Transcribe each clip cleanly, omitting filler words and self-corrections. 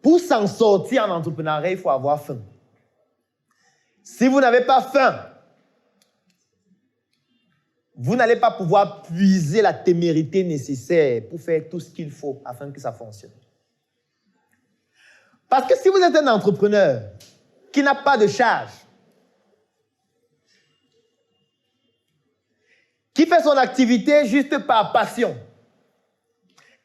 Pour s'en sortir en entrepreneuriat, il faut avoir faim. Si vous n'avez pas faim, vous n'allez pas pouvoir puiser la témérité nécessaire pour faire tout ce qu'il faut afin que ça fonctionne. Parce que si vous êtes un entrepreneur qui n'a pas de charge, qui fait son activité juste par passion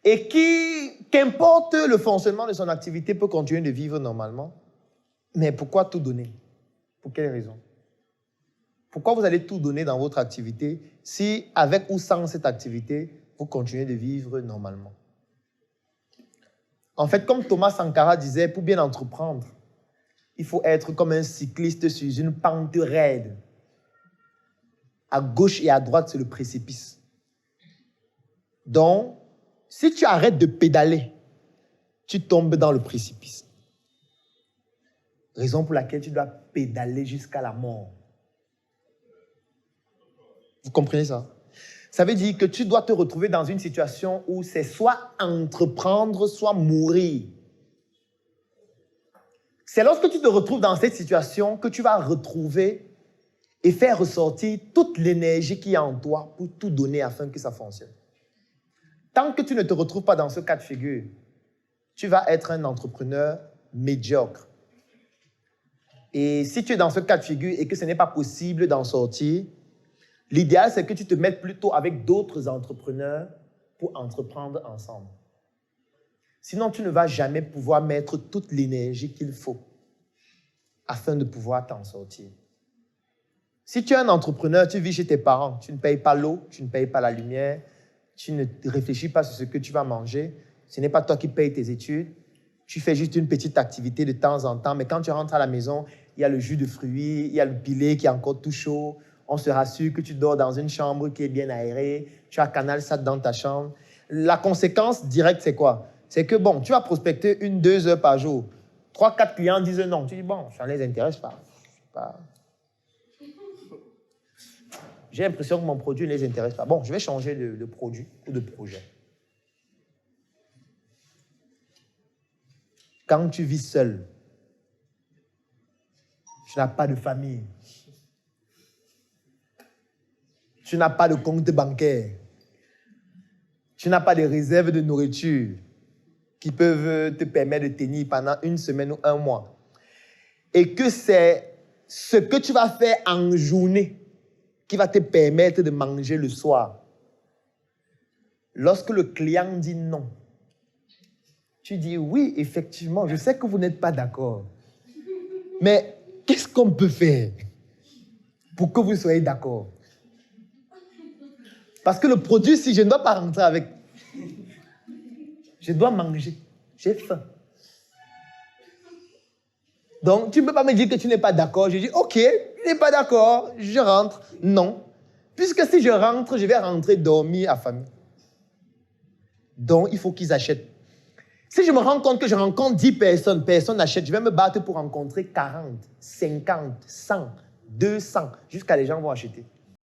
et qui, qu'importe le fonctionnement de son activité, peut continuer de vivre normalement, mais pourquoi tout donner? Pour quelle raison? Pourquoi vous allez tout donner dans votre activité si, avec ou sans cette activité, vous continuez de vivre normalement? En fait, comme Thomas Sankara disait, pour bien entreprendre, il faut être comme un cycliste sur une pente raide. À gauche et à droite, c'est le précipice. Donc, si tu arrêtes de pédaler, tu tombes dans le précipice. Raison pour laquelle tu dois pédaler jusqu'à la mort. Vous comprenez ça? Ça veut dire que tu dois te retrouver dans une situation où c'est soit entreprendre, soit mourir. C'est lorsque tu te retrouves dans cette situation que tu vas retrouver et faire ressortir toute l'énergie qu'il y a en toi pour tout donner afin que ça fonctionne. Tant que tu ne te retrouves pas dans ce cas de figure, tu vas être un entrepreneur médiocre. Et si tu es dans ce cas de figure et que ce n'est pas possible d'en sortir, l'idéal, c'est que tu te mettes plutôt avec d'autres entrepreneurs pour entreprendre ensemble. Sinon, tu ne vas jamais pouvoir mettre toute l'énergie qu'il faut afin de pouvoir t'en sortir. Si tu es un entrepreneur, tu vis chez tes parents, tu ne payes pas l'eau, tu ne payes pas la lumière, tu ne réfléchis pas sur ce que tu vas manger, ce n'est pas toi qui payes tes études, tu fais juste une petite activité de temps en temps, mais quand tu rentres à la maison, il y a le jus de fruits, il y a le pilet qui est encore tout chaud, on se rassure que tu dors dans une chambre qui est bien aérée, tu as Canal Sat dans ta chambre. La conséquence directe, c'est quoi? C'est que bon, tu vas prospecter 1-2 heures par jour. 3-4 clients disent non. Tu dis bon, ça ne les intéresse pas. J'ai l'impression que mon produit ne les intéresse pas. Bon, je vais changer de produit ou de projet. Quand tu vis seul, tu n'as pas de famille, tu n'as pas de compte bancaire, tu n'as pas de réserve de nourriture qui peuvent te permettre de tenir pendant 1 semaine ou 1 mois. Et que c'est ce que tu vas faire en journée qui va te permettre de manger le soir. Lorsque le client dit non, tu dis oui, effectivement, je sais que vous n'êtes pas d'accord. Mais qu'est-ce qu'on peut faire pour que vous soyez d'accord? Parce que le produit, si je ne dois pas rentrer avec, je dois manger. J'ai faim. Donc, tu ne peux pas me dire que tu n'es pas d'accord. Je dis, ok, tu n'es pas d'accord, je rentre. Non. Puisque si je rentre, je vais rentrer dormir à famille. Donc, il faut qu'ils achètent. Si je me rends compte que je rencontre 10 personnes, personne n'achète, je vais me battre pour rencontrer 40, 50, 100, 200, jusqu'à les gens vont acheter.